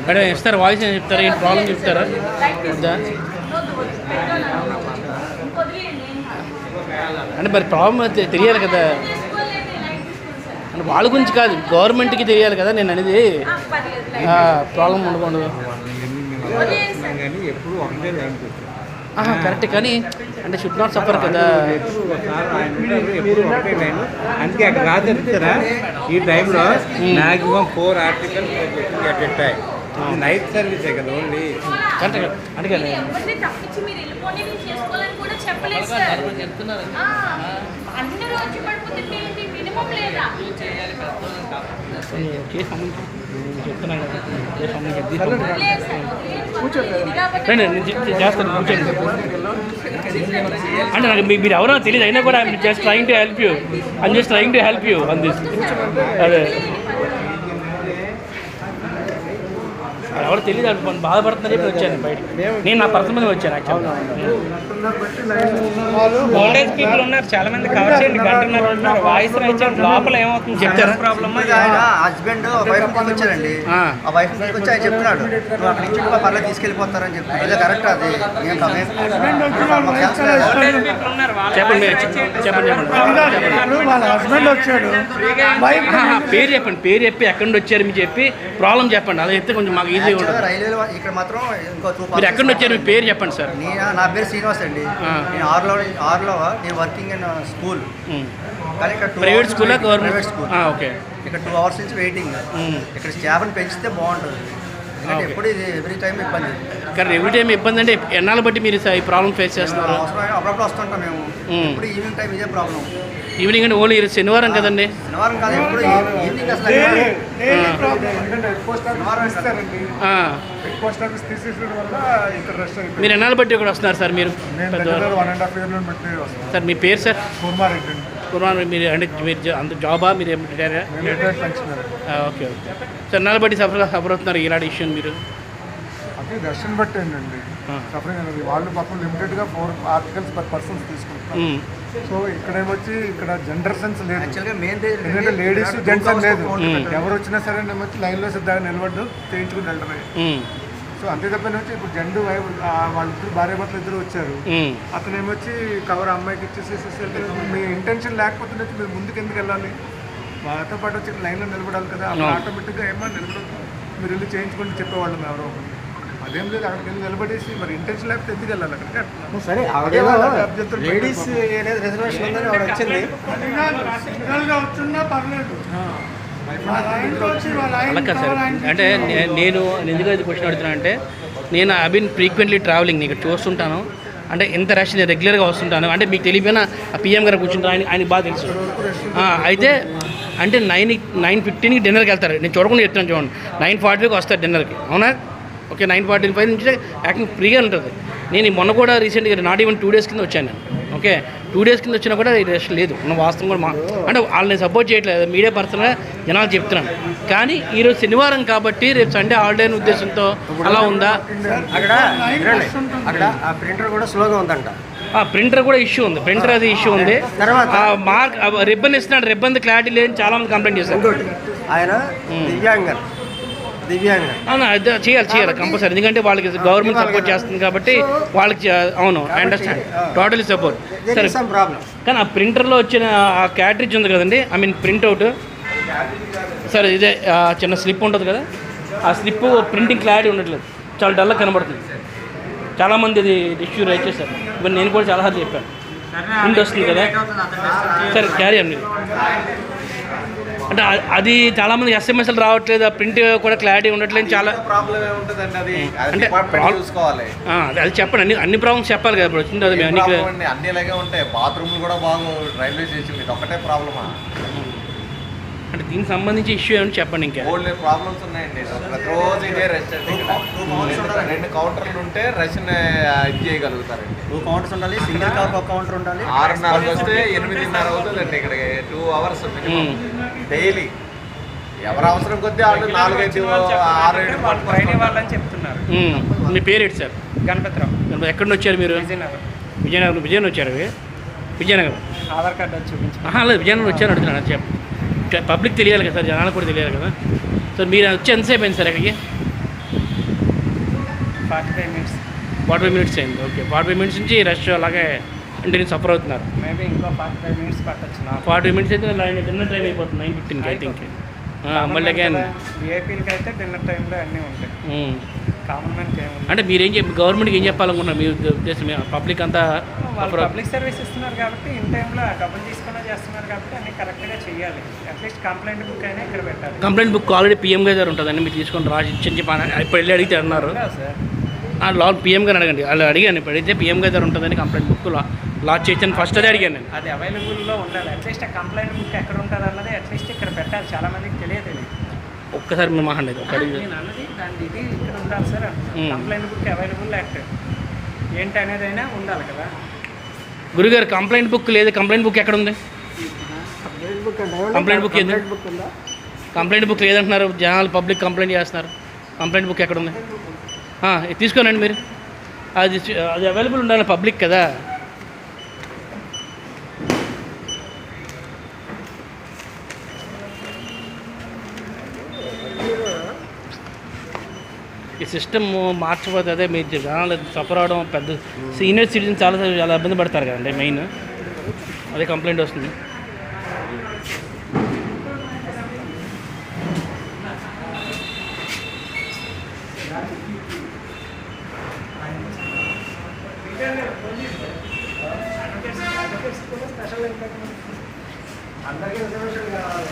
Madam ఇస్తారు voice ఏం చెప్తారా ఏంటి ప్రాబ్లం చెప్తారా వద్దా అంటే మరి ప్రాబ్లం తెలియాలి కదా అంటే వాళ్ళ గురించి కాదు గవర్నమెంట్కి తెలియాలి కదా నేను అనేది ప్రాబ్లం ఉండకూడదు కరెక్ట్ కానీ అంటే షుడ్ నాట్ సఫర్ కదా అందుకే అక్కడ రాజరా ఈ టైంలో మ్యాక్సిమం 4 ఆర్టికల్ నైట్ సర్వీసే కదా ఓన్లీ కరెక్ట్ అందుకే చెప్తున్నాను చేస్తాను కూర్చోండి అంటే నాకు మీరు ఎవరో తెలియదు అయినా కూడా I'm just trying to help you I'm just trying to help you on this అదే ఎవరు తెలియదు అనుకోండి బాధపడుతుందని చెప్పి వచ్చాను బయటకి నేను నా పర్సన్ మీద వచ్చాను యాక్చువల్గా ఓల్డేజ్ పీపుల్ ఉన్నారు చాలా మంది కవర్ చేయండి గంటన్నర ఉన్నారు వాయిస్ వచ్చాను లోపల ఏమవుతుంది చెప్తారా ప్రాబ్లమ్ హస్బెండ్ వైఫ్ వచ్చారండి ఆ వైఫ్ వచ్చి ఆయన చెప్తున్నాడు నువ్వు అక్కడి నుంచి పర్లేదు తీసుకెళ్ళిపోతారని చెప్తున్నాడు అదే కరెక్ట్ అది చెప్పండి చెప్పండి వాళ్ళ హస్బెండ్ వచ్చాడు పేరు చెప్పండి పేరు చెప్పి ఎక్కడి నుంచి వచ్చారు మీరు చెప్పి ప్రాబ్లం చెప్పండి అలా చెప్తే కొంచెం మాకు ఈజీగా ఉంటుంది రైల్వేలో ఇక్కడ మాత్రం ఇంకో మీరు ఎక్కడి నుంచి వచ్చారు మీ పేరు చెప్పండి సార్ నా పేరు శ్రీనివాస్ అండి నేను ఆరులో నేను వర్కింగ్ ఇన్ స్కూల్ కానీ ఇక్కడ ప్రైవేట్ స్కూలా ప్రైవేట్ స్కూల్ ఓకే ఇక్కడ 2 hours నుంచి వెయిటింగ్ ఇక్కడ స్టాఫ్ని పెంచితే బాగుంటుంది ఎందుకంటే ఎప్పుడు ఇది ఎవ్రీ టైం ఇబ్బంది కానీ ఎవ్రీ టైం ఇబ్బంది అంటే ఎన్నాళ్ళు బట్టి మీరు ఈ ప్రాబ్లం ఫేస్ చేస్తున్నారు అప్పుడప్పుడు వస్తుంటాం మేము ఇప్పుడు ఈవినింగ్ టైం ఇదే ప్రాబ్లం ఈవినింగ్ అంటే ఓన్లీ శనివారం కదండి శనివారం కాదు ఎప్పుడు ఈవినింగ్ అసలు మీరు ఎన్నాళ్ళు బట్టి ఇక్కడ వస్తున్నారు సార్ మీరు సార్ మీ పేరు సార్ కుర్మార్ మీరు అంటే మీరు అంత జాబా మీరు ఓకే ఓకే సార్ ఎన్నాళ్ళు బట్టి సఫర్ అవుతున్నారు ఇలాంటి ఇష్యూ మీరు అది దర్శన్ బట్టి ఏంటండి సఫరింగ్ అనేది వాళ్ళు పాపం లిమిటెడ్గా 4 ఆర్టికల్స్ పర్ పర్సన్స్ తీసుకుంటారు సో ఇక్కడేమొచ్చి ఇక్కడ జెండర్ సెన్స్ లేదు ఎందుకంటే లేడీస్ జెంట్స్ అని లేదు ఎవరు వచ్చినా సరే ఏమొచ్చి లైన్లో సిద్ధంగా నిలబడ్డు చేయించుకుని వెళ్ళడమే సో అంతే తప్పని వచ్చి ఇప్పుడు జెండు వాళ్ళిద్దరు భార్య భర్తలు ఇద్దరు వచ్చారు అతను ఏమొచ్చి కవర్ అమ్మాయికి ఇచ్చేసేసి మీ ఇంటెన్షన్ లేకపోతే మీరు ముందుకు ఎందుకు వెళ్ళాలి వాళ్ళతో పాటు వచ్చి లైన్లో నిలబడాలి కదా ఆటోమేటిక్గా ఏమన్నా నిలబడదు మీరు వెళ్ళి చేయించుకుంటూ చెప్పేవాళ్ళం ఎవరో ఒకటి అదేం లేదు అక్కడికి వెళ్ళి నిలబడేసి మరి ఇంటెన్షన్ లేకపోతే ఎందుకు వెళ్ళాలి అక్కడికి సరే లేడీస్ రిజర్వేషన్ ఉందని ఆవిడ వచ్చింది వచ్చినా పర్లేదు అలా కాదు సార్ అంటే నేను ఎందుకు అది క్వశ్చన్ అడుగుతున్నాను అంటే నేను ఐ బీన్ ఫ్రీక్వెంట్లీ ట్రావెలింగ్ ఇక్కడ చూస్తుంటాను అంటే ఎంత రష్ నేను రెగ్యులర్గా వస్తుంటాను అంటే మీకు తెలియపోయినా ఆ పిఎం గారు కూర్చుంటాను ఆయనకి బాగా తెలుసు అయితే అంటే 9:15కి డిన్నర్కి వెళ్తారు నేను చూడకుండా చెప్తాను చూడండి 9:45కి వస్తారు డిన్నర్కి అవునా ఓకే 9:45 నుంచి యాక్టింగ్ ఫ్రీగా ఉంటుంది నేను మొన్న కూడా రీసెంట్గా నాట్ ఈవెన్ 2 days కింద వచ్చాను నేను ఓకే 2 days కింద వచ్చినా కూడా రెస్ట్ లేదు ఉన్న వాస్తవం కూడా అంటే వాళ్ళని సపోర్ట్ చేయట్లేదు మీడియా పర్సన్గా జనాలు చెప్తున్నాను కానీ ఈరోజు శనివారం కాబట్టి రేపు సండే హాలిడే అనే ఉద్దేశంతో అలా ఉందా అక్కడ ప్రింటర్ కూడా స్లోగా ఉందంట ప్రింటర్ కూడా ఇష్యూ ఉంది ప్రింటర్ అది ఇష్యూ ఉంది మార్క్ రిబ్బన్ ఇస్తున్నాడు రిబ్బన్ క్లారిటీ లేదని చాలా మంది కంప్లైంట్ చేస్తారు ఆయన అదే చేయాలి కంపల్సరీ ఎందుకంటే వాళ్ళకి గవర్నమెంట్ సపోర్ట్ చేస్తుంది కాబట్టి వాళ్ళకి అవును ఐ అండర్స్టాండ్ టోటలీ సపోర్ట్ సరే కానీ ఆ ప్రింటర్లో వచ్చిన ఆ క్యాట్రిడ్జ్ ఉంది కదండి ఐ మీన్ ప్రింట్అవుట్ సరే ఇదే చిన్న స్లిప్ ఉంటుంది కదా ఆ స్లిప్ ప్రింటింగ్ క్లారిటీ ఉండట్లేదు చాలా డల్గా కనబడుతుంది చాలామంది ఇది ఇష్యూ రైట్ చేశారు ఇప్పుడు నేను కూడా చాలాసార్లు చెప్పాను ప్రింట్ వస్తుంది కదా సరే క్యారీ అండి అంటే అది చాలామంది ఎస్ఎంఎస్లు రావట్లేదు ఆ ప్రింట్ కూడా క్లారిటీ ఉండట్లేదు చాలా అంటే అది చెప్పండి అన్ని ప్రాబ్లమ్స్ చెప్పాలి కదా ఇప్పుడు వచ్చింది అది అన్ని ఇలాగే ఉంటాయి బాత్రూమ్లు కూడా బాగు రైల్వే స్టేషన్ ఇది ఒకటే ప్రాబ్లమా అంటే దీనికి సంబంధించి ఇష్యూ ఏమని చెప్పండి ఇంకా ప్రాబ్లమ్స్ ఉన్నాయండి ప్రతిరోజు ఇదే రెస్ట్ అండి ఇక్కడ 2 కౌంటర్లు ఉంటే రష్ని ఇది చేయగలుగుతారండి 2 కౌంటర్స్ ఉండాలి సింగిల్ కౌంటర్ ఉండాలి 6:30 వస్తే 8:30 అవుతుందండి ఇక్కడికి 2 hours మినిమం డైలీ ఎవరు అవసరం కొద్దీ వాళ్ళు 4-5-6-7 ట్రైనింగ్ వాళ్ళని చెప్తున్నారు మీ పేరు ఏంటి సార్ గణపతిరావు ఎక్కడి నుంచి వచ్చారు మీరు విజయనగరం వచ్చారు విజయనగరం ఆధార్ కార్డు వచ్చి చూపించారు లేదు విజయనగరం వచ్చాను అడుగుతున్నాను చెప్ప పబ్లిక్ తెలియాలి కదా సార్ జనాలకు కూడా తెలియాలి కదా సార్ మీరు వచ్చి ఎంతసేపు అయింది సార్ అక్కడికి 45 minutes. 45 minutes అయింది. ఓకే, 45 minutes నుంచి రష్ అలాగే అంటే నేను సఫర్ అవుతున్నారు. మేబీ ఇంకో 45 minutes పట్టచ్చు నాకు. 40 minutes అయితే డిన్నర్ టైం అయిపోతుంది 9:15కి ఐ థింక్. మళ్ళీ అగైన్ విఐపీలకి అయితే డిన్నర్ టైంలో అన్నీ ఉంటాయి, కామన్ మ్యాన్కి ఏముంది. అంటే మీరేం గవర్నమెంట్కి ఏం చెప్పాలనుకున్నారు మీ ఉద్దేశం? పబ్లిక్ అంతా వాళ్ళు పబ్లిక్ సర్వీస్ ఇస్తున్నారు కాబట్టి ఇన్ టైంలో డబ్బులు తీసుకునే చేస్తున్నారు కాబట్టి అన్ని కరెక్ట్గా చేయాలి. అట్లీస్ట్ కంప్లైంట్ బుక్ అయినా ఇక్కడ పెట్టాలి. కంప్లైంట్ బుక్ ఆల్రెడీ పిఎం గారు ఉంటుందండి, మీరు తీసుకొని రాసి ఇచ్చని చెప్పి ఇప్పుడు వెళ్ళి అడిగితే అన్నారు. సార్ లాన్ పిఎం గారు అడగండి, వాళ్ళు అడిగాను ఇప్పుడు అడిగితే పిఎం గారు ఉంటుందని కంప్లైంట్ బుక్ లాంచ్ చేయొచ్చని ఫస్ట్ అదే అడిగాను నేను. అది అవైలబుల్లో ఉండాలి. అట్లీస్ట్ ఆ కంప్లైంట్ బుక్ ఎక్కడ ఉంటుంది అన్నది అట్లీస్ట్ ఇక్కడ పెట్టాలి. చాలా మందికి తెలియదు. ఒక్కసారి మేము మాట్లాడేది ఒక అడిగి నేను అన్నది దాని ఇది ఇక్కడ ఉండాలి sir. Complaint book available act ఏంటి అనేది అయినా ఉండాలి కదా. గురుగారు కంప్లైంట్ బుక్ లేదు, కంప్లైంట్ బుక్ ఎక్కడ ఉంది? కంప్లైంట్ బుక్ ఏది? కంప్లైంట్ బుక్ లేదంటున్నారు జనాలు, పబ్లిక్ కంప్లైంట్ చేస్తున్నారు. కంప్లైంట్ బుక్ ఎక్కడ ఉంది? ఇది తీసుకోనండి మీరు. అది అది అవైలబుల్ ఉండాలి పబ్లిక్ కదా. ఈ సిస్టమ్ మార్చిపోతే అదే మీరు జనాలు సఫర్ అవడం, పెద్ద సీనియర్ సిటిజన్ చాలా ఇబ్బంది పడతారు కదండి. మెయిన్ అదే కంప్లైంట్ వస్తుంది. అందరికీ రిజర్వేషన్ కావాలి.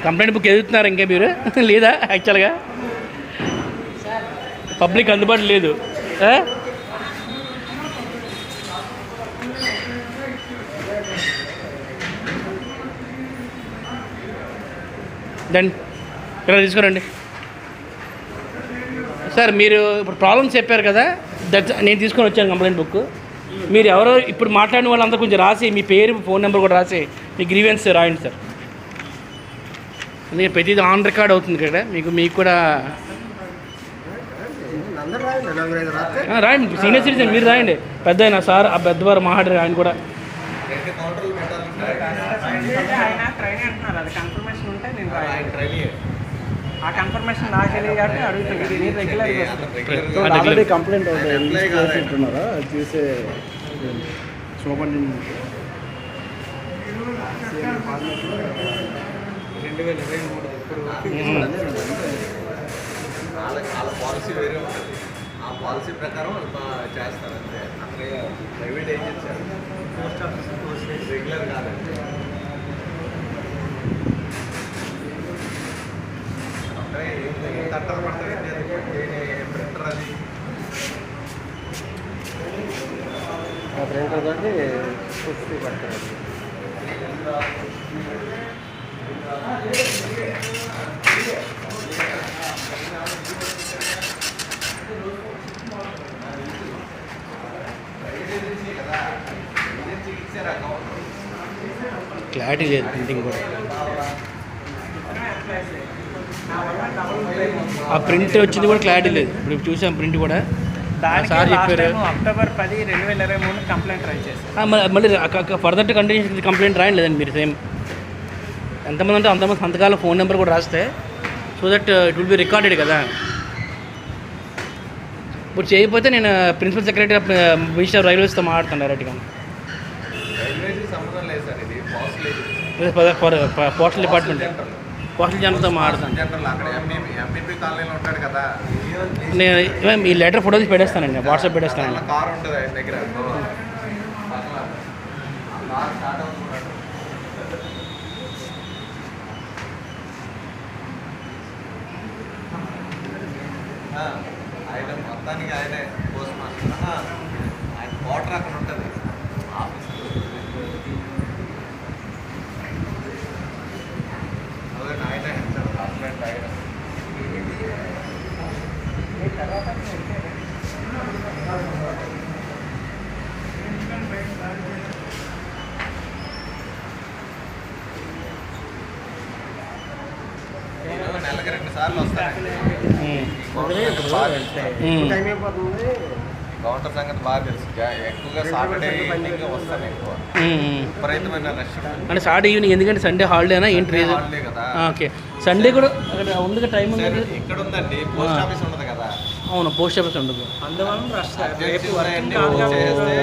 కంప్లైంట్ బుక్ ఎదుగుతున్నారు ఇంకా మీరు లేదా? యాక్చువల్గా పబ్లిక్ అందుబాటు లేదు. దెన్ ఇక్కడ తీసుకురండి సార్. మీరు ఇప్పుడు ప్రాబ్లమ్స్ చెప్పారు కదా, నేను తీసుకొని వచ్చాను కంప్లైంట్ బుక్. మీరు ఎవరో ఇప్పుడు మాట్లాడిన వాళ్ళంతా కొంచెం రాసి మీ పేరు, ఫోన్ నెంబర్ కూడా రాసి మీ గ్రీవెన్స్ రాయండి సార్. అందుకే ప్రతిదీ ఆన్ రికార్డ్ అవుతుంది కదా. మీకు కూడా రాయండి. సీనియర్ సిటిజన్ మీరు రాయండి. పెద్ద అయినా సార్, ఆ పెద్దవారు మాట్లాడారు ఆయన కూడా. ఆయన ట్రైన్ అంటున్నారు, అది కన్ఫర్మేషన్ ఉంటే నేను ఆ కన్ఫర్మేషన్ నాకు తెలియదు కాబట్టి అడుగుతున్నాను. మీరు రెగ్యులర్ ఆల్రెడీ కంప్లైంట్ చేస్తున్నారా చూసే చూపండి. 2023 వాళ్ళ పాలసీ వేరే ఉంటుంది. ఆ పాలసీ ప్రకారం చేస్తారు అంతే. అక్కడ private agency post office regular కాదండి. అంటే ఏం తట్టలు పడతాయి ప్రింటర్ అది ప్రింటర్ తోటి పుస్తీ పడతారు. క్లారిటీ లేదు ప్రింటింగ్ కూడా. ఆ ప్రింట్ వచ్చింది కూడా క్లారిటీ లేదు. ఇప్పుడు చూసాం ప్రింట్ కూడా. సార్ చెప్పారు అక్టోబర్ 10, 2023 కంప్లైంట్ ట్రై చేశారు. మళ్ళీ ఫర్దర్ కండిషన్ కంప్లైంట్ రాయండి లేదండి మీరు. సేమ్ ఎంతమంది అంటే అంతమంది సంతకాల ఫోన్ నెంబర్ కూడా రాస్తే so that it will be recorded కదా. ఇప్పుడు చేయకపోతే నేను ప్రిన్సిపల్ సెక్రటరీ మినిస్టర్ రైల్వేస్తో మాట్లాడుతాను డైరెక్ట్గా. రైల్వేస్కి సంబంధం లేదు సార్, ఇది పోస్టల్ డిపార్ట్మెంట్, పోస్టల్ జనరల్తో మాట్లాడతాను. జనరల్ అక్కడ ఎంపీపీ కాలనీలో ఉంటాడు కదా. నేను ఈ లెటర్ ఫోటో తీసి పెట్టేస్తానండి, వాట్సాప్ పెట్టేస్తానండి. కార్ ఉంటుంది ఆయన దగ్గర. కార్ స్టార్ట్ అవుతున్నాడు. ఆయన మొత్తానికి ఆయనే పోస్ట్ మాస్టర్. ఆయన క్వార్టర్ అక్కడ ఉంటుంది ఆఫీస్. అదే ఆయనే కంప్లైంట్ ఆయన. నెలకి 2 సార్లు వస్తాను. టైం అయిపోతుంది. కౌంటర్ సంగతి బాగా తెలుసు ఎక్కువగా సాటర్డే ఈవినింగ్ వస్తాను ఎక్కువ విపరీతమైన రష్ అంటే సాటర్డే ఈవినింగ్ ఎందుకంటే సండే హాలిడేనా ఏంటి రీజన్? హాలిడే కదా. ఓకే, సండే కూడా అక్కడ ఉంది టైం ఉంది. ఇక్కడ ఉందండి, పోస్ట్ ఆఫీస్ ఉండదు కదా. అవును, పోస్ట్ ఆఫీస్ ఉండదు. అందువల్ల రష్ అర్జెన్సీ ఉన్నాయండి, చేస్తే